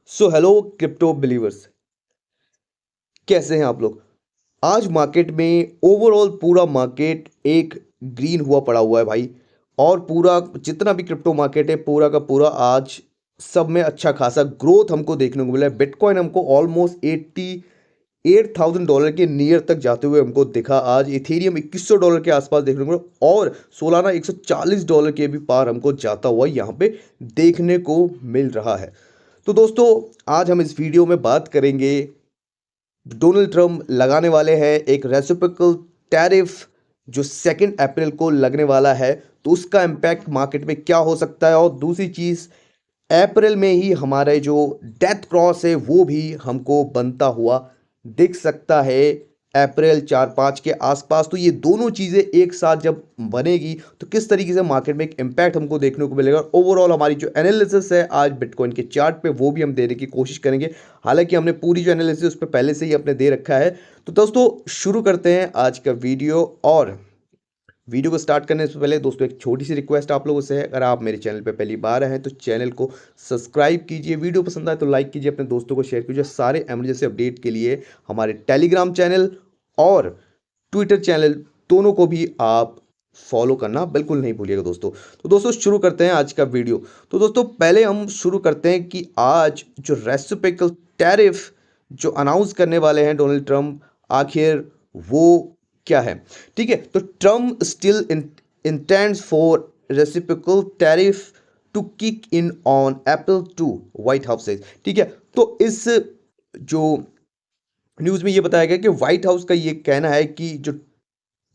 So hello crypto believers, कैसे हैं आप लोग। आज मार्केट में ओवरऑल पूरा मार्केट एक ग्रीन हुआ पड़ा हुआ है भाई। और पूरा जितना भी क्रिप्टो मार्केट है पूरा का पूरा आज सब में अच्छा खासा ग्रोथ हमको देखने को मिला है। बिटकॉइन हमको ऑलमोस्ट 88,000 डॉलर के नियर तक जाते हुए हमको दिखा। आज इथेरियम $2100 के आसपास देखने को मिला और सोलाना $140 के भी पार हमको जाता हुआ यहाँ पे देखने को मिल रहा है। तो दोस्तों, आज हम इस वीडियो में बात करेंगे। डोनाल्ड ट्रम्प लगाने वाले हैं एक रेसिप्रोकल टैरिफ जो 2 अप्रैल को लगने वाला है, तो उसका इम्पैक्ट मार्केट में क्या हो सकता है। और दूसरी चीज़, अप्रैल में ही हमारे जो डेथ क्रॉस है वो भी हमको बनता हुआ दिख सकता है अप्रैल 4-5 के आसपास। तो ये दोनों चीज़ें एक साथ जब बनेगी तो किस तरीके से मार्केट में एक इम्पैक्ट हमको देखने को मिलेगा। ओवरऑल हमारी जो एनालिसिस है आज बिटकॉइन के चार्ट पे वो भी हम देने की कोशिश करेंगे। हालांकि हमने पूरी जो एनालिसिस उस पर पहले से ही अपने दे रखा है। तो दोस्तों शुरू करते हैं आज का वीडियो। और वीडियो को स्टार्ट करने से पहले दोस्तों एक छोटी सी रिक्वेस्ट आप लोगों से है, अगर आप मेरे चैनल पे पहली बार आए हैं तो चैनल को सब्सक्राइब कीजिए, वीडियो पसंद आए तो लाइक कीजिए, अपने दोस्तों को शेयर कीजिए। सारे इमरजेंसी अपडेट के लिए हमारे टेलीग्राम चैनल और ट्विटर चैनल दोनों को भी आप फॉलो करना बिल्कुल नहीं भूलिएगा दोस्तों। तो दोस्तों शुरू करते हैं आज का वीडियो। तो दोस्तों पहले हम शुरू करते हैं कि आज जो रेसिप्रोकल टैरिफ जो अनाउंस करने वाले हैं डोनाल्ड ट्रम्प, आखिर वो क्या है। ठीक है, तो Trump still intends for reciprocal tariff to kick in on April 2, White House says. ठीक है, तो इस जो न्यूज़ में ये बताया गया कि व्हाइट हाउस का ये कहना है कि जो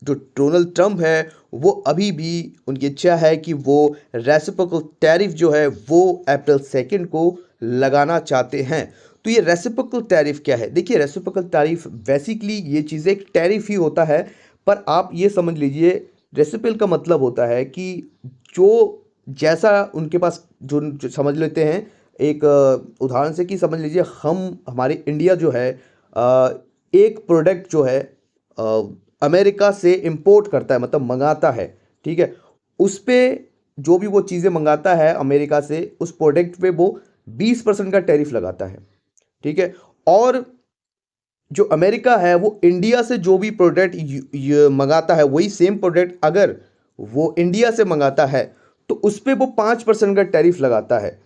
जो डोनाल्ड ट्रम्प है वो अभी भी उनकी इच्छा है कि वो रेसिप्रोकल टैरिफ जो है वो अप्रैल 2 को लगाना चाहते हैं। तो ये रेसिप्रोकल टैरिफ क्या है? देखिए, रेसिप्रोकल टैरिफ बेसिकली ये चीज़ एक टैरिफ ही होता है। पर आप ये समझ लीजिए, रेसिप्रोकल का मतलब होता है कि जो जैसा उनके पास जो समझ लेते हैं एक उदाहरण से कि समझ लीजिए हम हमारे इंडिया जो है एक प्रोडक्ट जो है अमेरिका से इंपोर्ट करता है, मतलब मंगाता है। ठीक है, उस पे जो भी वो चीज़ें मंगाता है अमेरिका से, उस प्रोडक्ट पे वो 20% का टैरिफ लगाता है। ठीक है, और जो अमेरिका है वो इंडिया से जो भी प्रोडक्ट मंगाता है, वही सेम प्रोडक्ट अगर वो इंडिया से मंगाता है तो उस पे वो 5% का टैरिफ लगाता है।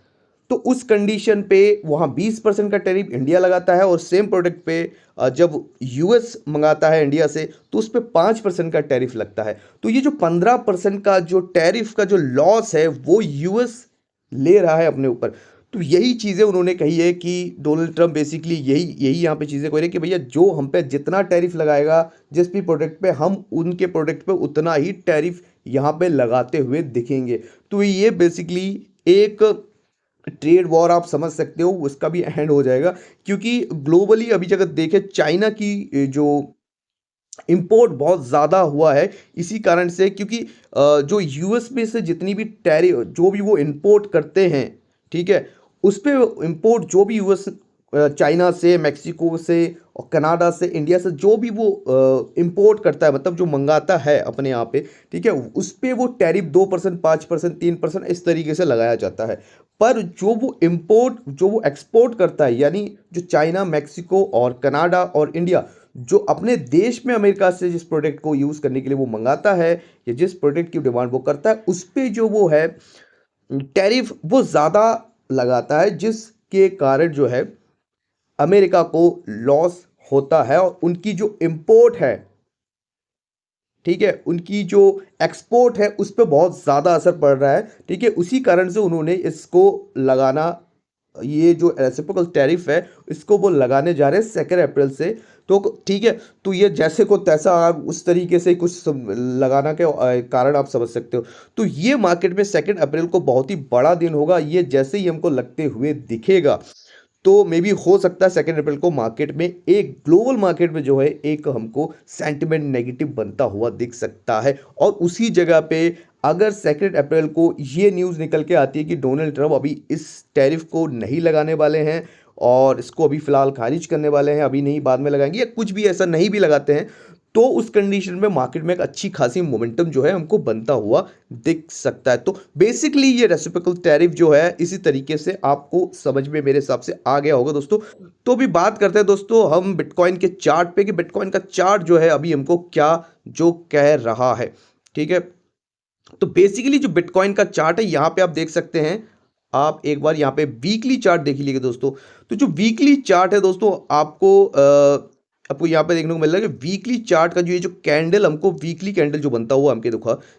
तो उस कंडीशन पे वहाँ 20% का टैरिफ इंडिया लगाता है और सेम प्रोडक्ट पे जब यूएस मंगाता है इंडिया से तो उस पे 5% का टैरिफ लगता है। तो ये जो 15% का जो टैरिफ का जो लॉस है वो यूएस ले रहा है अपने ऊपर। तो यही चीज़ें उन्होंने कही है कि डोनाल्ड ट्रम्प बेसिकली यही यही यहाँ पे चीज़ें कह रहे हैं कि भैया जो हम पे जितना टैरिफ लगाएगा जिस भी प्रोडक्ट पे, हम उनके प्रोडक्ट पे उतना ही टैरिफ यहाँ पे लगाते हुए दिखेंगे। तो ये बेसिकली एक ट्रेड वॉर आप समझ सकते हो, उसका भी एंड हो जाएगा। क्योंकि ग्लोबली अभी अगर देखें चाइना की जो इंपोर्ट बहुत ज़्यादा हुआ है इसी कारण से, क्योंकि जो यूएस में से जितनी भी टैरिफ जो भी वो इंपोर्ट करते हैं, ठीक है, उस पे इंपोर्ट जो भी यूएस चाइना से, मैक्सिको से और कनाडा से, इंडिया से जो भी वो इंपोर्ट करता है, मतलब जो मंगाता है अपने यहाँ पे, ठीक है, उस पे वो टैरिफ 2%, 5%, 3% इस तरीके से लगाया जाता है। पर जो वो एक्सपोर्ट करता है, यानी जो चाइना, मैक्सिको और कनाडा और इंडिया जो अपने देश में अमेरिका से जिस प्रोडक्ट को यूज़ करने के लिए वो मंगाता है या जिस प्रोडक्ट की डिमांड वो करता है, उस पे जो वो है टैरिफ वो ज़्यादा लगाता है, जिसके कारण जो है अमेरिका को लॉस होता है और उनकी जो इंपोर्ट है, ठीक है, उनकी जो एक्सपोर्ट है उस पर बहुत ज़्यादा असर पड़ रहा है। ठीक है, उसी कारण से उन्होंने इसको लगाना, ये जो रेसिप्रोकल टैरिफ है इसको वो लगाने जा रहे हैं 2 अप्रैल से। तो ठीक है, तो ये जैसे को तैसा आप उस तरीके से कुछ लगाना के कारण आप समझ सकते हो। तो ये मार्केट में 2 अप्रैल को बहुत ही बड़ा दिन होगा, ये जैसे ही हमको लगते हुए दिखेगा। तो मे बी हो सकता है 2 अप्रैल को मार्केट में, एक ग्लोबल मार्केट में जो है एक हमको सेंटिमेंट नेगेटिव बनता हुआ दिख सकता है। और उसी जगह पे अगर 2 अप्रैल को ये न्यूज़ निकल के आती है कि डोनाल्ड ट्रम्प अभी इस टैरिफ को नहीं लगाने वाले हैं और इसको अभी फ़िलहाल खारिज करने वाले हैं, अभी नहीं बाद में लगाएंगे, या कुछ भी ऐसा नहीं भी लगाते हैं, तो उस कंडीशन में मार्केट में एक अच्छी खासी मोमेंटम जो है हमको बनता हुआ दिख सकता है। तो बेसिकली ये रेसिप्रोकल टैरिफ जो है इसी तरीके से आपको समझ में मेरे हिसाब से आ गया होगा दोस्तों। तो अभी बात करते हैं दोस्तों हम बिटकॉइन के चार्ट पे कि बिटकॉइन का चार्ट जो है अभी हमको क्या जो कह रहा है। ठीक है, तो बेसिकली जो बिटकॉइन का चार्ट है यहाँ पे आप देख सकते हैं, आप एक बार यहाँ पे वीकली चार्ट देख लीजिएगा दोस्तों। तो जो वीकली चार्ट है दोस्तों आपको यहाँ पे देखने को मिल रहा है कि वीकली चार्ट का जो ये जो कैंडल हमको वीकली कैंडल जो बनता हुआ हमके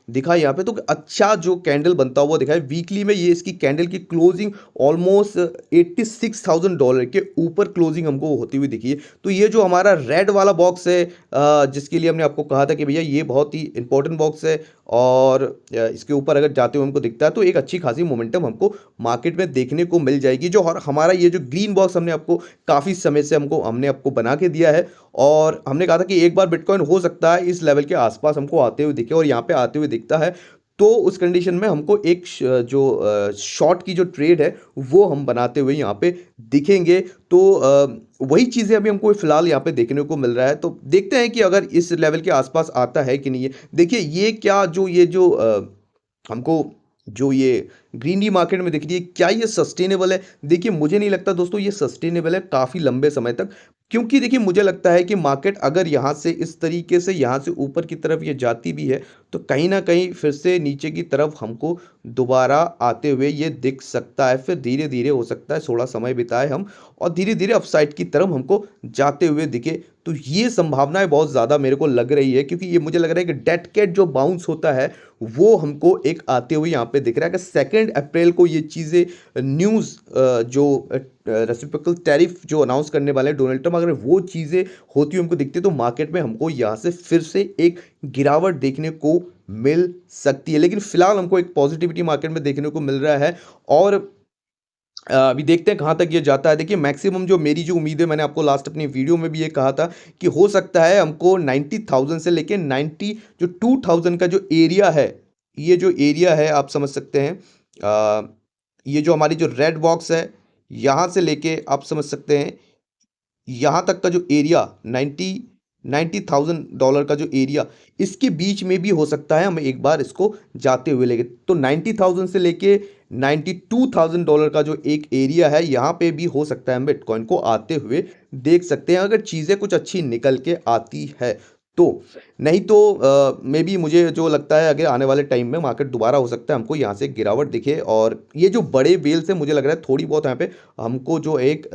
दिखा यहाँ पे, तो अच्छा जो कैंडल बनता हुआ दिखा है वीकली में। ये इसकी कैंडल की क्लोजिंग ऑलमोस्ट $86,000 के ऊपर क्लोजिंग हमको होती हुई दिखी है। तो ये जो हमारा रेड वाला बॉक्स है जिसके लिए हमने आपको कहा था कि भैया ये बहुत ही इंपॉर्टेंट बॉक्स है और इसके ऊपर अगर जाते हुए हमको दिखता है तो एक अच्छी खासी मोमेंटम हमको मार्केट में देखने को मिल जाएगी। जो हमारा ये जो ग्रीन बॉक्स हमने आपको काफ़ी समय से हमने आपको बना के दिया है और हमने कहा था कि एक बार बिटकॉइन हो सकता है इस लेवल के आसपास हमको आते हुए दिखे और यहाँ पे आते हुए दिखता है। तो उस कंडीशन में हमको एक जो शॉर्ट की जो ट्रेड है वो हम बनाते हुए यहाँ पे दिखेंगे। तो वही चीज़ें अभी हमको फिलहाल यहाँ पे देखने को मिल रहा है। तो देखते हैं कि अगर इस लेवल के आसपास आता है कि नहीं है। देखिए ये क्या जो ये जो हमको जो ये ग्रीन टी मार्केट में दिख रही है क्या ये सस्टेनेबल है? देखिए मुझे नहीं लगता दोस्तों ये सस्टेनेबल है काफ़ी लंबे समय तक, क्योंकि देखिए मुझे लगता है कि मार्केट अगर यहाँ से इस तरीके से यहाँ से ऊपर की तरफ ये जाती भी है तो कहीं ना कहीं फिर से नीचे की तरफ हमको दोबारा आते हुए ये दिख सकता है। फिर धीरे धीरे हो सकता है थोड़ा समय बिताए हम और धीरे धीरे अपसाइड की तरफ हमको जाते हुए दिखे। तो ये संभावनाएं बहुत ज़्यादा मेरे को लग रही है, क्योंकि ये मुझे लग रहा है कि डेड कैट जो बाउंस होता है वो हमको एक आते हुए यहाँ पे दिख रहा है कि 2 अप्रैल को ये चीज़ें न्यूज़ जो रेसिप्रोकल टैरिफ जो अनाउंस करने वाले हैं डोनाल्ड ट्रम्प, अगर वो चीज़ें होती हुई हमको दिखती है तो मार्केट में हमको यहाँ से फिर से एक गिरावट देखने को मिल सकती है। लेकिन फिलहाल हमको एक पॉजिटिविटी मार्केट में देखने को मिल रहा है और अभी देखते हैं कहाँ तक ये जाता है। देखिए मैक्सिमम जो मेरी जो उम्मीद है, मैंने आपको लास्ट अपनी वीडियो में भी ये कहा था कि हो सकता है हमको 90,000 से लेके 92,000 का जो एरिया है, ये जो एरिया है आप समझ सकते हैं ये जो हमारी जो रेड बॉक्स है यहाँ से लेके आप समझ सकते हैं यहाँ तक का जो एरिया 90,000 का जो एरिया, इसके बीच में भी हो सकता है हम एक बार इसको जाते हुए लेके। तो 90,000 से लेके $92,000 का जो एक एरिया है यहाँ पे भी हो सकता है हम बिटकॉइन को आते हुए देख सकते हैं अगर चीज़ें कुछ अच्छी निकल के आती है तो। नहीं तो मे बी मुझे जो लगता है अगर आने वाले टाइम में मार्केट दोबारा हो सकता है हमको यहाँ से गिरावट दिखे और ये जो बड़े बेल्स है मुझे लग रहा है थोड़ी बहुत यहाँ पे हमको जो एक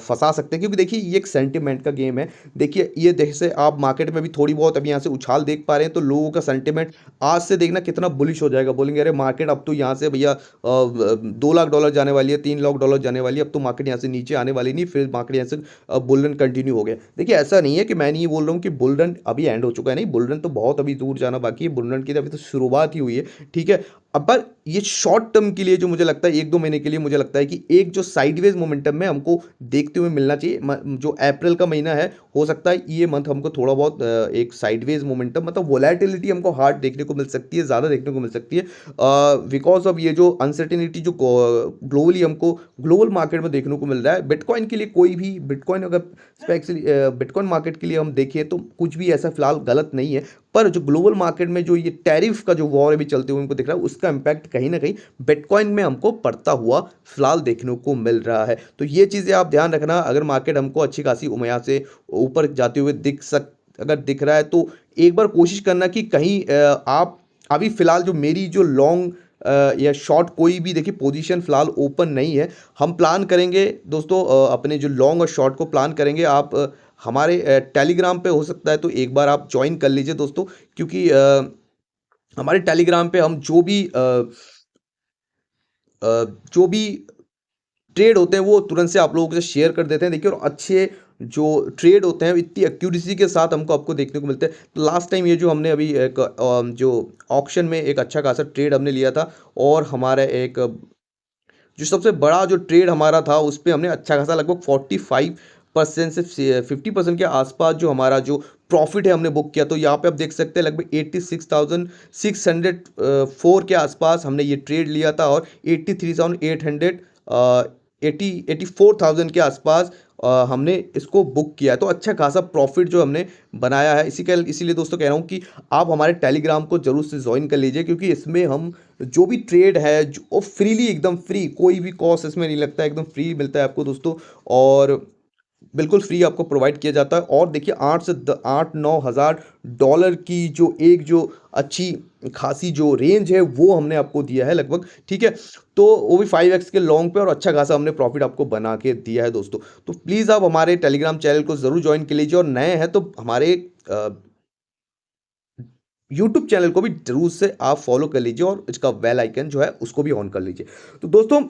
फंसा सकते हैं, क्योंकि देखिए ये एक सेंटिमेंट का गेम है। देखिए ये जैसे आप मार्केट में भी थोड़ी बहुत अभी यहाँ से उछाल देख पा रहे हैं तो लोगों का सेंटिमेंट आज से देखना कितना बुलिश हो जाएगा। बोलेंगे अरे मार्केट अब तो यहाँ से भैया $2 लाख जाने वाली है, $3 लाख जाने वाली है, अब तो मार्केट यहाँ से नीचे आने वाली नहीं, फिर मार्केट यहाँ से बुल रन कंटिन्यू हो गया। देखिए ऐसा नहीं है कि मैं नहीं बोल रहा हूँ कि बुल रन अभी एंड हो चुका है, नहीं, बुल रन तो बहुत अभी दूर जाना बाकी है, बुल रन की तो अभी तो शुरुआत ही हुई है। ठीक है, अब पर ये शॉर्ट टर्म के लिए जो मुझे लगता है 1-2 महीने के लिए मुझे लगता है कि एक जो साइडवेज मोमेंटम में हमको देखते हुए मिलना चाहिए। जो अप्रैल का महीना है हो सकता है ये मंथ हमको थोड़ा बहुत एक साइडवेज मोमेंटम मतलब वोलेटिलिटी हमको हार्ड देखने को मिल सकती है, ज़्यादा देखने को मिल सकती है बिकॉज ऑफ ये जो अनसर्टेनिटी जो ग्लोबली हमको ग्लोबल मार्केट में देखने को मिल रहा है। बिटकॉइन के लिए कोई भी बिटकॉइन अगर स्पेशली बिटकॉइन मार्केट के लिए हम देखें तो कुछ भी ऐसा फिलहाल गलत नहीं है, पर जो ग्लोबल मार्केट में जो ये टैरिफ का जो वॉर अभी चलते हुए हमको दिख रहा है उसका इम्पैक्ट कहीं ना कहीं बिटकॉइन में हमको पड़ता हुआ फिलहाल देखने को मिल रहा है। तो ये चीज़ें आप ध्यान रखना, अगर मार्केट हमको अच्छी खासी यहाँ से ऊपर जाते हुए अगर दिख रहा है तो एक बार कोशिश करना कि कहीं आप अभी फिलहाल जो मेरी जो लॉन्ग या शॉर्ट कोई भी देखिए पोजीशन फिलहाल ओपन नहीं है। हम प्लान करेंगे दोस्तों अपने जो लॉन्ग और शॉर्ट को प्लान करेंगे। आप हमारे टेलीग्राम पे हो सकता है तो एक बार आप ज्वाइन कर लीजिए दोस्तों, क्योंकि हमारे टेलीग्राम पे हम जो भी ट्रेड होते हैं वो तुरंत से आप लोगों से शेयर कर देते हैं। देखिए और अच्छे जो ट्रेड होते हैं इतनी एक्यूरेसी के साथ आपको देखने को मिलते हैं। तो लास्ट टाइम ये जो हमने अभी एक जो ऑक्शन में एक अच्छा खासा ट्रेड हमने लिया था और हमारा एक जो सबसे बड़ा जो ट्रेड हमारा था उस पर हमने अच्छा खासा लगभग 45% से 50% के आसपास जो हमारा जो प्रॉफिट है हमने बुक किया। तो यहाँ पे आप देख सकते हैं लगभग 86,604 के आसपास हमने ये ट्रेड लिया था और 83,800 84,000 के आसपास हमने इसको बुक किया है। तो अच्छा खासा प्रॉफिट जो हमने बनाया है। इसीलिए दोस्तों कह रहा हूँ कि आप हमारे टेलीग्राम को ज़रूर से ज्वाइन कर लीजिए, क्योंकि इसमें हम जो भी ट्रेड है जो वो फ्रीली, एकदम फ्री, कोई भी कॉस्ट इसमें नहीं लगता है, एकदम फ्री मिलता है आपको दोस्तों। और बिल्कुल फ्री आपको प्रोवाइड किया जाता है। और देखिए 8 से 9 हज़ार डॉलर की जो अच्छी खासी जो रेंज है वो हमने आपको दिया है लगभग, ठीक है। तो वो भी 5x के लॉन्ग पे, और अच्छा खासा हमने प्रॉफिट आपको बना के दिया है दोस्तों। तो प्लीज़ आप हमारे टेलीग्राम चैनल को ज़रूर ज्वाइन कर लीजिए, और नए हैं तो हमारे यूट्यूब चैनल को भी जरूर से आप फॉलो कर लीजिए, और इसका बेल आइकन जो है उसको भी ऑन कर लीजिए। तो दोस्तों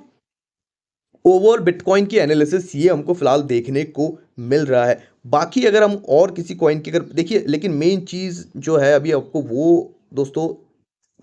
ओवरऑल बिटकॉइन की एनालिसिस ये हमको फिलहाल देखने को मिल रहा है। बाकी अगर हम और किसी कॉइन की अगर देखिए, लेकिन मेन चीज़ जो है अभी आपको वो दोस्तों,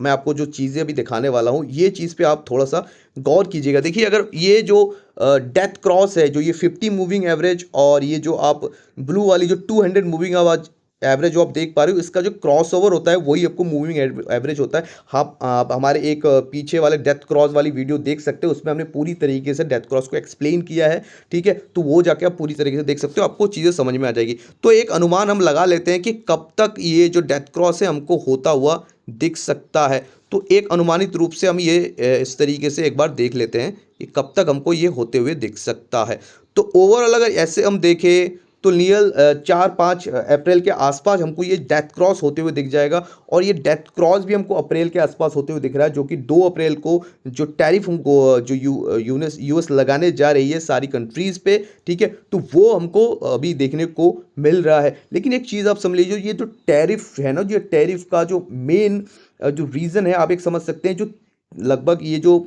मैं आपको जो चीज़ें अभी दिखाने वाला हूँ ये चीज़ पे आप थोड़ा सा गौर कीजिएगा। देखिए अगर ये जो डेथ क्रॉस है, जो ये 50 मूविंग एवरेज, और ये जो आप ब्लू वाली जो 200 मूविंग आवाज एवरेज जो आप देख पा रहे हो, इसका जो क्रॉस ओवर होता है वही आपको मूविंग एवरेज होता है। आप हमारे एक पीछे वाले डेथ क्रॉस वाली वीडियो देख सकते हो, उसमें हमने पूरी तरीके से डेथ क्रॉस को एक्सप्लेन किया है, ठीक है। तो वो जाके आप पूरी तरीके से देख सकते हो, आपको चीज़ें समझ में आ जाएगी। तो एक अनुमान हम लगा लेते हैं कि कब तक ये जो डेथ क्रॉस है हमको होता हुआ दिख सकता है। तो एक अनुमानित रूप से हम ये इस तरीके से एक बार देख लेते हैं कि कब तक हमको ये होते हुए दिख सकता है। तो ओवरऑल अगर ऐसे हम देखें तो नियर 4-5 अप्रैल के आसपास हमको ये डेथ क्रॉस होते हुए दिख जाएगा, और ये डेथ क्रॉस भी हमको अप्रैल के आसपास होते हुए दिख रहा है, जो कि 2 अप्रैल को जो टैरिफ हमको जो यूएस लगाने जा रही है सारी कंट्रीज़ पे, ठीक है। तो वो हमको अभी देखने को मिल रहा है। लेकिन एक चीज़ आप समझ लीजिए, ये जो टैरिफ है ना, जो टैरिफ का जो मेन जो रीज़न है, आप एक समझ सकते हैं, जो लगभग ये जो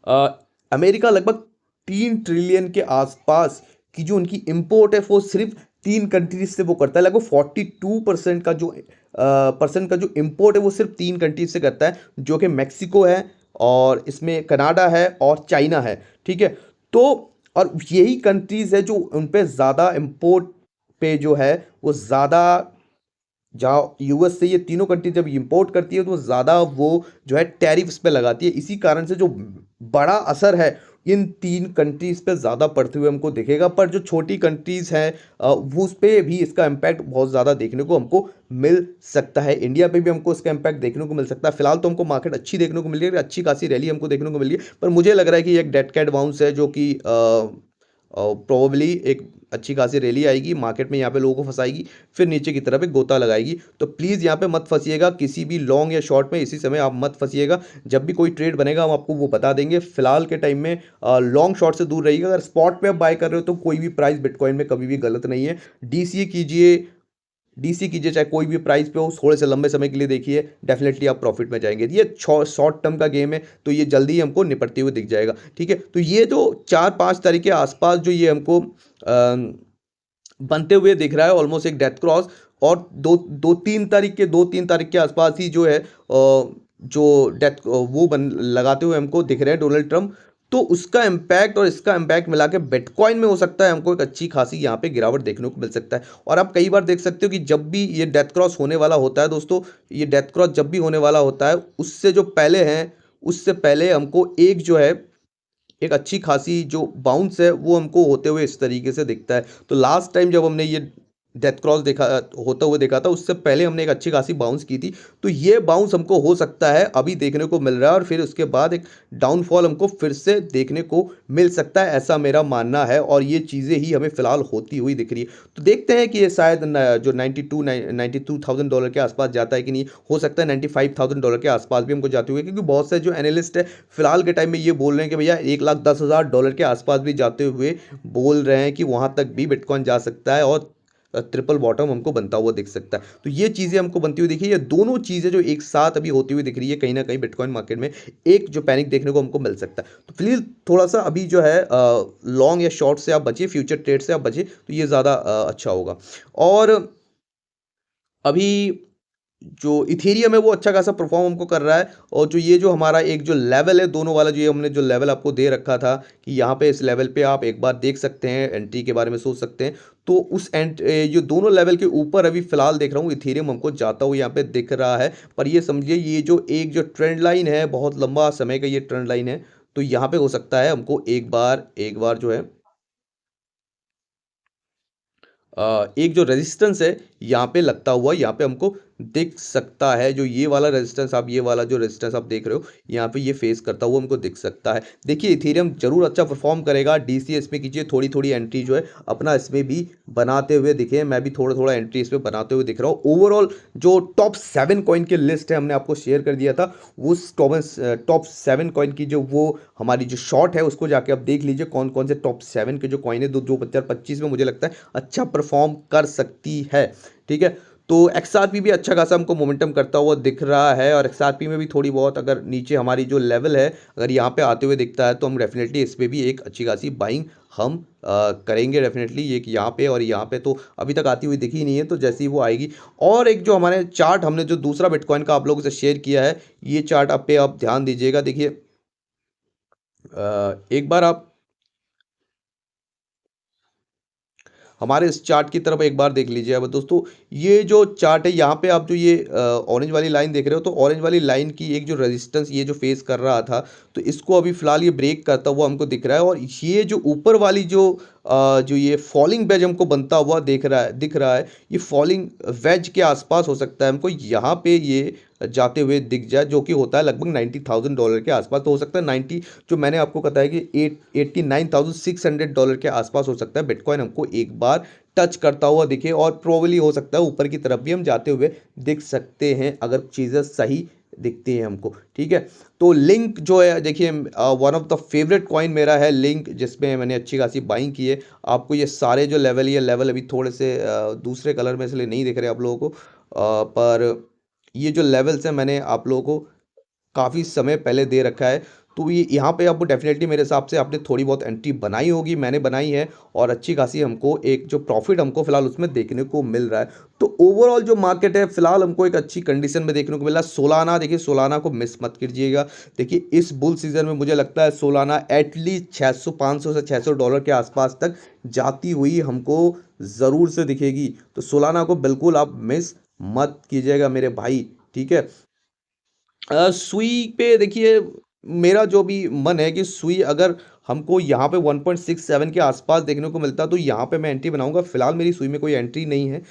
अ, अमेरिका लगभग 3 ट्रिलियन के आसपास की जो उनकी इंपोर्ट है वो सिर्फ 3 कंट्रीज से वो करता है। लगभग 42% का जो इंपोर्ट है वो सिर्फ 3 कंट्रीज से करता है, जो कि मैक्सिको है, और इसमें कनाडा है, और चाइना है, ठीक है। तो और यही कंट्रीज है जो उन पे ज़्यादा इंपोर्ट पे जो है वो ज़्यादा, जहाँ यूएस से ये तीनों कंट्री जब इंपोर्ट करती है तो ज़्यादा वो जो है टैरिफ इस पे लगाती है। इसी कारण से जो बड़ा असर है इन 3 कंट्रीज़ पे ज़्यादा पड़ते हुए हमको दिखेगा। पर जो छोटी कंट्रीज़ हैं वो उस पे भी इसका इम्पैक्ट बहुत ज़्यादा देखने को हमको मिल सकता है। इंडिया पे भी हमको इसका इम्पैक्ट देखने को मिल सकता है। फिलहाल तो हमको मार्केट अच्छी देखने को मिल रही है, अच्छी खासी रैली हमको देखने को मिल रही है, पर मुझे लग रहा है कि ये एक डेड कैट बाउंस है, जो कि प्रोबेबली एक अच्छी खासी रैली आएगी मार्केट में, यहाँ पे लोगों को फंसाएगी, फिर नीचे की तरफ एक गोता लगाएगी। तो प्लीज़ यहाँ पे मत फंसिएगा, किसी भी लॉन्ग या शॉर्ट में इसी समय आप मत फंसिएगा। जब भी कोई ट्रेड बनेगा हम आपको वो बता देंगे। फिलहाल के टाइम में लॉन्ग शॉर्ट से दूर रहिएगा। अगर स्पॉट पे आप बाय कर रहे हो तो कोई भी प्राइस बिटकॉइन में कभी भी गलत नहीं है। डीसीए कीजिए, चाहे कोई भी प्राइस पे हो, थोड़े से लंबे समय के लिए देखिए, डेफिनेटली आप प्रॉफिट में जाएंगे। ये शॉर्ट टर्म का गेम है, तो ये जल्दी ही हमको निपटते हुए दिख जाएगा, ठीक है। तो ये जो 4-5 तारीख के आसपास जो ये हमको बनते हुए दिख रहा है ऑलमोस्ट एक डेथ क्रॉस, और दो तीन तारीख के आसपास ही जो है जो डेथ वो बन लगाते हुए हमको दिख रहे हैं डोनाल्ड ट्रम्प। तो उसका इम्पैक्ट और इसका इम्पैक्ट मिला के बिटकॉइन में हो सकता है हमको एक अच्छी खासी यहाँ पे गिरावट देखने को मिल सकता है। और आप कई बार देख सकते हो कि जब भी ये डेथ क्रॉस होने वाला होता है दोस्तों, ये डेथ क्रॉस जब भी होने वाला होता है उससे जो पहले हैं, उससे पहले हमको एक जो है एक अच्छी खासी जो बाउंस है वो हमको होते हुए इस तरीके से दिखता है। तो लास्ट टाइम जब हमने ये डेथ क्रॉस देखा होता हुआ देखा था, उससे पहले हमने एक अच्छी खासी बाउंस की थी। तो ये बाउंस हमको हो सकता है अभी देखने को मिल रहा है, और फिर उसके बाद एक डाउनफॉल हमको फिर से देखने को मिल सकता है, ऐसा मेरा मानना है। और ये चीज़ें ही हमें फिलहाल होती हुई दिख रही है। तो देखते हैं कि ये शायद जो 92,000 डॉलर के आसपास जाता है कि नहीं। हो सकता है 95,000 डॉलर के आसपास भी हमको जाते हुए, क्योंकि बहुत से जो एनालिस्ट है फिलहाल के टाइम में ये बोल रहे हैं कि भैया 1,10,000 डॉलर के आसपास भी जाते हुए बोल रहे हैं कि वहाँ तक भी बिटकॉइन जा सकता है, और ट्रिपल बॉटम हमको बनता हुआ दिख सकता है। तो ये चीज़ें हमको बनती हुई दिखी, ये दोनों चीज़ें जो एक साथ अभी होती हुई दिख रही है, कहीं ना कहीं बिटकॉइन मार्केट में एक जो पैनिक देखने को हमको मिल सकता है। तो प्लीज़ थोड़ा सा अभी जो है लॉन्ग या शॉर्ट से आप बचिए, फ्यूचर ट्रेड से आप बचिए, तो ये ज़्यादा अच्छा होगा। और अभी जो इथेरियम है वो अच्छा खासा परफॉर्म हमको कर रहा है, और जो ये जो हमारा एक जो लेवल है दोनों वाला, जो ये हमने जो लेवल आपको दे रखा था कि यहाँ पे इस लेवल पे आप एक बार देख सकते हैं, एंट्री के बारे में सोच सकते हैं। तो उस जो दोनों लेवल के ऊपर अभी फिलहाल देख रहा हूँ इथेरियम हमको जाता हुआ यहाँ पे दिख रहा है। पर ये समझिए ये जो एक जो ट्रेंड लाइन है, बहुत लंबा समय का ये ट्रेंड लाइन है, तो यहाँ पे हो सकता है हमको एक बार जो है एक जो रेजिस्टेंस है यहाँ पे लगता हुआ यहाँ पे हमको दिख सकता है। जो ये वाला रेजिस्टेंस आप ये वाला जो रेजिस्टेंस आप देख रहे हो यहाँ पे ये फेस करता हुआ हमको दिख सकता है। देखिए इथेरियम जरूर अच्छा परफॉर्म करेगा। डीसीएस में कीजिए थोड़ी थोड़ी एंट्री जो है अपना इसमें भी बनाते हुए दिखे। मैं भी थोड़ा थोड़ा एंट्री इसमें बनाते हुए दिख रहा हूँ। ओवरऑल जो टॉप 7 कॉइन की लिस्ट है हमने आपको शेयर कर दिया था, उस टॉप 7 कॉइन की जो वो हमारी जो शॉर्ट है उसको जाके आप देख लीजिए कौन कौन से टॉप 7 के जो कॉइन है जो 2025 में मुझे लगता है अच्छा परफॉर्म कर सकती है। ठीक है, तो एक्सआरपी भी अच्छा खासा हमको मोमेंटम करता हुआ दिख रहा है और एक्सआरपी में भी थोड़ी बहुत अगर नीचे हमारी जो लेवल है अगर यहाँ पे आते हुए दिखता है तो हम डेफिनेटली इस पे भी एक अच्छी खासी बाइंग हम करेंगे डेफिनेटली। ये कि यहाँ पे और यहाँ पे तो अभी तक आती हुई दिखी नहीं है, तो जैसे ही वो आएगी। और एक जो हमारे चार्ट हमने जो दूसरा बिटकॉइन का आप लोगों से शेयर किया है, ये चार्ट आप पे आप ध्यान दीजिएगा। देखिए एक बार आप हमारे इस चार्ट की तरफ एक बार देख लीजिए। अब दोस्तों ये जो चार्ट है यहाँ पे आप जो ये ऑरेंज वाली लाइन देख रहे हो, तो ऑरेंज वाली लाइन की एक जो रेजिस्टेंस ये जो फेस कर रहा था, तो इसको अभी फिलहाल ये ब्रेक करता हुआ हमको दिख रहा है। और ये जो ऊपर वाली जो ये फॉलिंग वेज हमको बनता हुआ दिख रहा है, ये फॉलिंग वेज के आसपास हो सकता है हमको यहाँ पे ये जाते हुए दिख जाए, जो कि होता है लगभग $90,000 के आसपास। तो हो सकता है 90 जो मैंने आपको बताया कि 89,600 डॉलर के आसपास हो सकता है बिटकॉइन हमको एक बार टच करता हुआ दिखे। और प्रोबेबली हो सकता है ऊपर की तरफ भी हम जाते हुए दिख सकते हैं अगर चीज़ें सही दिखती हैं हमको। ठीक है, तो लिंक जो है देखिए one of the favourite coin मेरा है लिंक, जिसमें मैंने अच्छी खासी बाइंग की है। आपको ये सारे जो लेवल, ये लेवल अभी थोड़े से दूसरे कलर में इसलिए नहीं दिख रहे आप लोगों को, पर ये जो लेवल्स हैं मैंने आप लोगों को काफ़ी समय पहले दे रखा है। तो ये यहाँ पे आपको डेफिनेटली मेरे हिसाब से आपने थोड़ी बहुत एंट्री बनाई होगी, मैंने बनाई है, और अच्छी खासी हमको एक जो प्रॉफिट हमको फिलहाल उसमें देखने को मिल रहा है। तो ओवरऑल जो मार्केट है फिलहाल हमको एक अच्छी कंडीशन में देखने को मिल रहा है। सोलाना देखिए, सोलाना को मिस मत कीजिएगा। देखिए इस बुल सीजन में मुझे लगता है सोलाना एटलीस्ट 600 500 से $600 के आसपास तक जाती हुई हमको ज़रूर से दिखेगी। तो सोलाना को बिल्कुल आप मिस मत कीजिएगा मेरे भाई। ठीक है, सुई पे देखिए मेरा जो भी मन है कि सुई अगर हमको यहाँ पे 1.67 के आसपास देखने को मिलता तो यहाँ पे मैं एंट्री बनाऊंगा। फिलहाल मेरी सुई में कोई एंट्री नहीं है।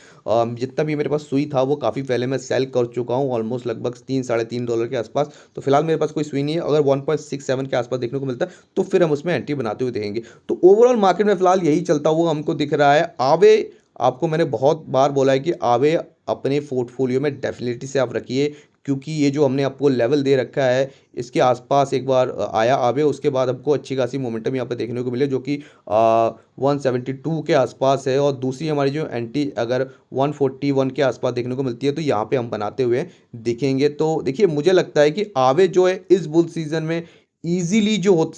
जितना भी मेरे पास सुई था वो काफ़ी पहले मैं सेल कर चुका हूँ, ऑलमोस्ट लगभग $3 साढ़े $3 के आसपास। तो फिलहाल मेरे पास कोई सुई नहीं है। अगर 1.67 के आसपास देखने को मिलता है तो फिर हम उसमें एंट्री बनाते हुए देखेंगे। तो ओवरऑल मार्केट में फिलहाल यही चलता हुआ हमको दिख रहा है। आवे, आपको मैंने बहुत बार बोला है कि आवे अपने पोर्टफोलियो में डेफिनेटली से आप रखिए, क्योंकि ये जो हमने आपको लेवल दे रखा है इसके आसपास एक बार आया आवे, उसके बाद हमको अच्छी खासी मोमेंटम यहाँ पे देखने को मिले जो कि 172 के आसपास है। और दूसरी हमारी जो एंटी अगर 141 के आसपास देखने को मिलती है तो यहाँ पे हम बनाते हुए दिखेंगे। तो देखिए मुझे लगता है कि आवे जो है इस बुल सीजन में ईजीली जो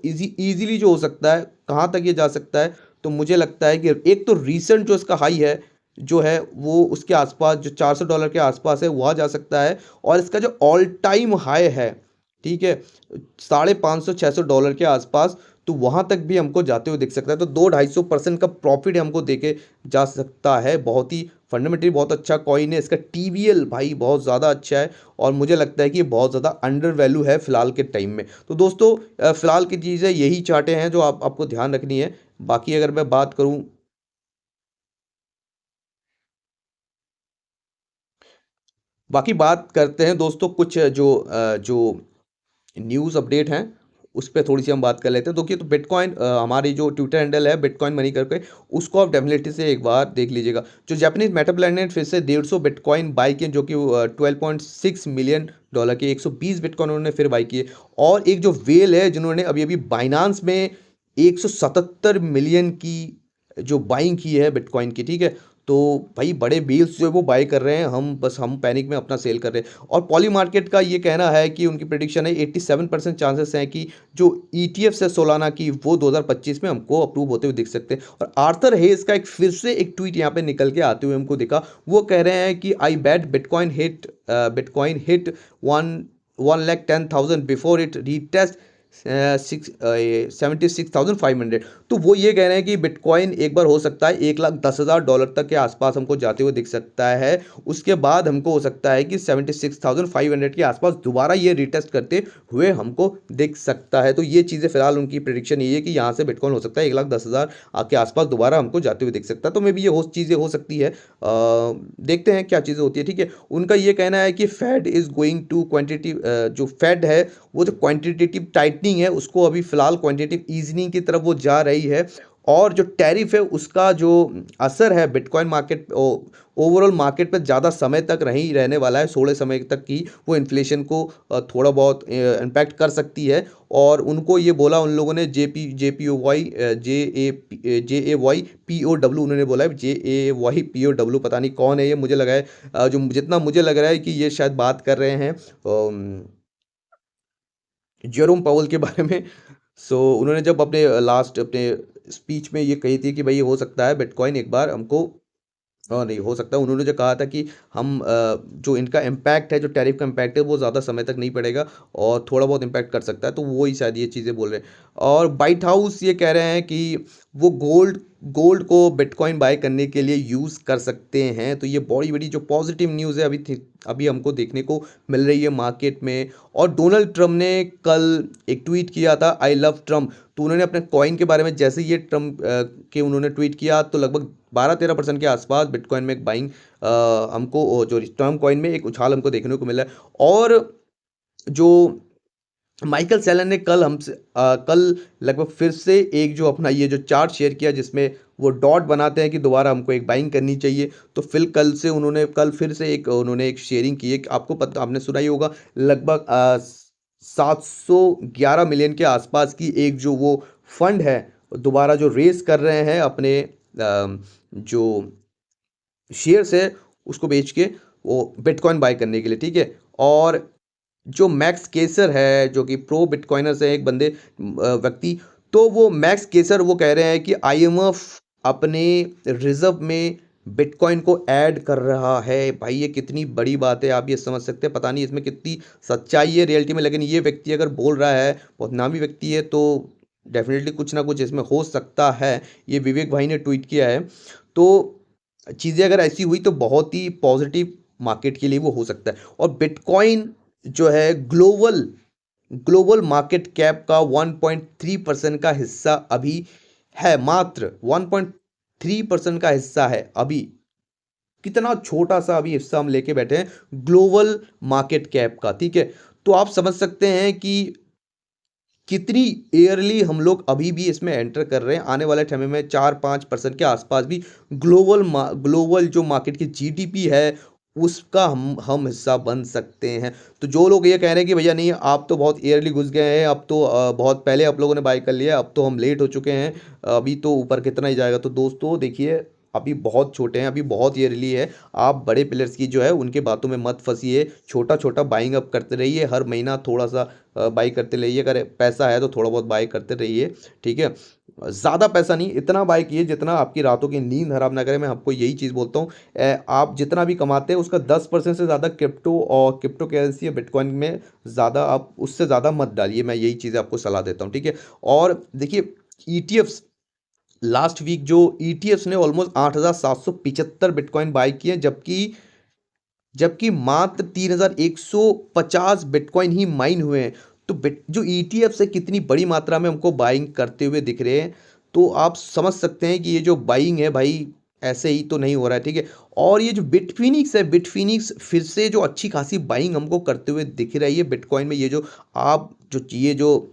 ईजीली जो हो सकता है, कहाँ तक ये जा सकता है, तो मुझे लगता है कि एक तो रीसेंट जो इसका हाई है जो है वो उसके आसपास जो $400 के आसपास है वहाँ जा सकता है। और इसका जो ऑल टाइम हाई है, ठीक है, 550 600 डॉलर के आसपास, तो वहाँ तक भी हमको जाते हुए दिख सकता है। तो 2-250% का प्रॉफिट हमको देके जा सकता है। बहुत ही फंडामेंटली बहुत अच्छा कॉइन है। इसका टीवीएल भाई बहुत ज़्यादा अच्छा है और मुझे लगता है कि ये बहुत ज़्यादा अंडर वैल्यू है फिलहाल के टाइम में। तो दोस्तों फिलहाल की चीज़ें यही चार्टें हैं जो आपको ध्यान रखनी है। बाकी अगर मैं बात करूँ, बाकी बात करते हैं दोस्तों कुछ जो न्यूज़ अपडेट हैं उस पे थोड़ी सी हम बात कर लेते हैं। देखिए तो बिटकॉइन हमारी जो ट्विटर हैंडल है बिटकॉइन मनी करके, उसको आप डेफिनेटली से एक बार देख लीजिएगा। जो जापानीज मेटा प्लान ने फिर से 150 बिटकॉइन बाई किए, जो कि 12.6 मिलियन डॉलर के 120 बिटकॉइन उन्होंने फिर बाई किए। और एक जो वेल है जिन्होंने अभी अभी बाइनांस में 177 मिलियन की जो बाइंग की है बिटकॉइन की। ठीक है, तो भाई बड़े व्हील्स जो है वो बाय कर रहे हैं, हम पैनिक में अपना सेल कर रहे हैं। और पॉली मार्केट का ये कहना है कि उनकी प्रेडिक्शन है 87% चांसेस हैं कि जो ईटीएफ है सोलाना की वो 2025 में हमको अप्रूव होते हुए दिख सकते हैं। और आर्थर हेज का एक फिर से एक ट्वीट यहाँ पे निकल के आते हुए हमको दिखा। वो कह रहे हैं कि I bet bitcoin hit 1,10,000 before it retest 76,500। तो वो ये कह रहे हैं कि बिटकॉइन एक बार हो सकता है $1,10,000 तक के आसपास हमको जाते हुए दिख सकता है। उसके बाद हमको हो सकता है कि 76,500 के आसपास दोबारा ये रिटेस्ट करते हुए हमको दिख सकता है। तो ये चीज़ें फिलहाल उनकी प्रेडिक्शन यही है कि यहाँ से बिटकॉइन हो सकता है 1,10,000 के आसपास दोबारा हमको जाते हुए दिख सकता है। तो मे भी ये हो चीज़ें हो सकती है, देखते हैं क्या चीज़ें होती है। ठीक है, उनका ये कहना है कि Fed is going to quantitative, जो फेड है वो जो क्वांटिटेटिव टाइटनिंग है उसको अभी फिलहाल क्वांटिटेटिव ईजनिंग की तरफ वो जा रही है। और जो टैरिफ है उसका जो असर है बिटकॉइन मार्केट ओवरऑल मार्केट पे ज़्यादा समय तक नहीं रहने वाला है, थोड़े समय तक की वो इन्फ्लेशन को थोड़ा बहुत इम्पैक्ट कर सकती है। और उनको ये बोला उन लोगों ने JPOY उन्होंने बोला है, JAYPOW, पता नहीं कौन है ये, मुझे लगा है जो जितना मुझे लग रहा है कि ये शायद बात कर रहे हैं जेरोम पावेल के बारे में। सो उन्होंने जब अपने लास्ट अपने स्पीच में ये कही थी कि भाई हो सकता है बिटकॉइन एक बार हमको नहीं हो सकता। उन्होंने जो कहा था कि हम जो इनका इम्पैक्ट है, जो टैरिफ का इम्पैक्ट है वो ज़्यादा समय तक नहीं पड़ेगा और थोड़ा बहुत इम्पैक्ट कर सकता है। तो वो ही शायद ये चीज़ें बोल रहे हैं। और व्हाइट हाउस ये कह रहे हैं कि वो गोल्ड गोल्ड को बिटकॉइन बाय करने के लिए यूज़ कर सकते हैं। तो ये बड़ी बड़ी जो पॉजिटिव न्यूज़ है अभी हमको देखने को मिल रही है मार्केट में। और डोनाल्ड ट्रम्प ने कल एक ट्वीट किया था, आई लव ट्रम्प। तो उन्होंने अपने कॉइन के बारे में जैसे ही ये ट्रम्प के उन्होंने ट्वीट किया तो लगभग 12-13% के आसपास बिटकॉइन में एक बाइंग हमको जो ट्रम्प कॉइन में एक उछाल हमको देखने को मिला है। और जो माइकल सेलन ने कल लगभग फिर से एक जो अपना ये जो चार्ट शेयर किया जिसमें वो डॉट बनाते हैं कि दोबारा हमको एक बाइंग करनी चाहिए। तो फिर कल फिर से उन्होंने एक शेयरिंग की है कि आपने सुना ही होगा, लगभग 711 मिलियन के आसपास की एक जो वो फंड है दोबारा जो रेस कर रहे हैं अपने जो शेयर्स है उसको बेच के वो बिटकॉइन बाय करने के लिए। ठीक है, और जो मैक्स केसर है जो कि प्रो बिटकॉइनर है एक व्यक्ति, तो वो मैक्स केसर वो कह रहे हैं कि IMF अपने रिजर्व में बिटकॉइन को ऐड कर रहा है। भाई ये कितनी बड़ी बात है, आप ये समझ सकते हैं। पता नहीं इसमें कितनी सच्चाई है रियलिटी में, लेकिन ये व्यक्ति अगर बोल रहा है, बहुत नामी व्यक्ति है, तो डेफिनेटली कुछ ना कुछ इसमें हो सकता है। ये विवेक भाई ने ट्वीट किया है। तो चीज़ें अगर ऐसी हुई तो बहुत ही पॉजिटिव मार्केट के लिए वो हो सकता है। और बिटकॉइन जो है ग्लोबल ग्लोबल मार्केट कैप का 1.3% का हिस्सा अभी है, मात्र 1.3% का हिस्सा है अभी। कितना छोटा सा अभी हिस्सा हम लेके बैठे हैं ग्लोबल मार्केट कैप का। ठीक है, तो आप समझ सकते हैं कि कितनी ईयरली हम लोग अभी भी इसमें एंटर कर रहे हैं। आने वाले समय में 4-5% के आसपास भी ग्लोबल जो मार्केट की GDP है उसका हम हिस्सा बन सकते हैं। तो जो लोग ये कह रहे हैं कि भैया नहीं आप तो बहुत ईयरली घुस गए हैं, अब तो बहुत पहले आप लोगों ने बाय कर लिया, अब तो हम लेट हो चुके हैं, अभी तो ऊपर कितना ही जाएगा। तो दोस्तों देखिए, अभी बहुत छोटे हैं, अभी बहुत ईयरली है। आप बड़े प्लेयर्स की जो है उनके बातों में मत फंसिए, छोटा छोटा बाइंग अप करते रहिए, हर महीना थोड़ा सा बाई करते रहिए। अगर पैसा है तो थोड़ा बहुत बाई करते रहिए। ठीक है, ज़्यादा पैसा नहीं, इतना बाई कीजिए जितना आपकी रातों की नींद हराम ना करे। मैं आपको यही चीज़ बोलता हूँ, आप जितना भी कमाते हैं उसका 10% से ज़्यादा क्रिप्टो करेंसी या बिटकॉइन में ज़्यादा आप उससे ज़्यादा मत डालिए। मैं यही चीज़ें आपको सलाह देता हूँ। ठीक है, और देखिए ETFs, लास्ट वीक जो ETFs ने ऑलमोस्ट 8,775 बिटकॉइन बाई किए, जबकि मात्र 3,150 बिटकॉइन ही माइन हुए हैं। तो जो ETF से कितनी बड़ी मात्रा में हमको बाइंग करते हुए दिख रहे हैं। तो आप समझ सकते हैं कि ये जो बाइंग है भाई ऐसे ही तो नहीं हो रहा है। ठीक है, और ये जो बिटफिनिक्स है, बिटफिनिक्स फिर से जो अच्छी खासी बाइंग हमको करते हुए दिख रही है बिटकॉइन में। ये जो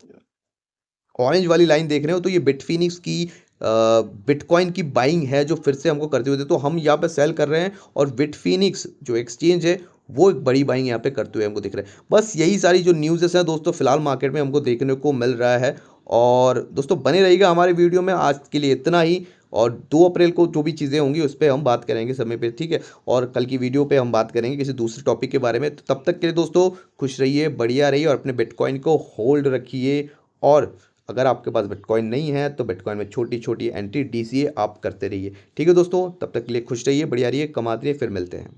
ऑरेंज वाली लाइन देख रहे हो, तो ये बिटफिनिक्स की बिटकॉइन की बाइंग है जो फिर से हमको करते हुए। तो हम यहाँ पे सेल कर रहे हैं और बिटफिनिक्स जो एक्सचेंज है वो एक बड़ी बाइंग यहाँ पे करते हुए हमको दिख रहा है। बस यही सारी जो न्यूज़ हैं दोस्तों फिलहाल मार्केट में हमको देखने को मिल रहा है। और दोस्तों बने रहिएगा हमारे वीडियो में, आज के लिए इतना ही। और 2 अप्रैल को जो भी चीज़ें होंगी उस पर हम बात करेंगे समय पे। ठीक है, और कल की वीडियो पे हम बात करेंगे किसी दूसरे टॉपिक के बारे में। तो तब तक के लिए दोस्तों खुश रहिए, बढ़िया रहिए और अपने बिटकॉइन को होल्ड रखिए। और अगर आपके पास बिटकॉइन नहीं है तो बिटकॉइन में छोटी छोटी एंट्री DCA आप करते रहिए। ठीक है दोस्तों, तब तक के लिए खुश रहिए, बढ़िया रहिए, कमाते रहिए, फिर मिलते हैं।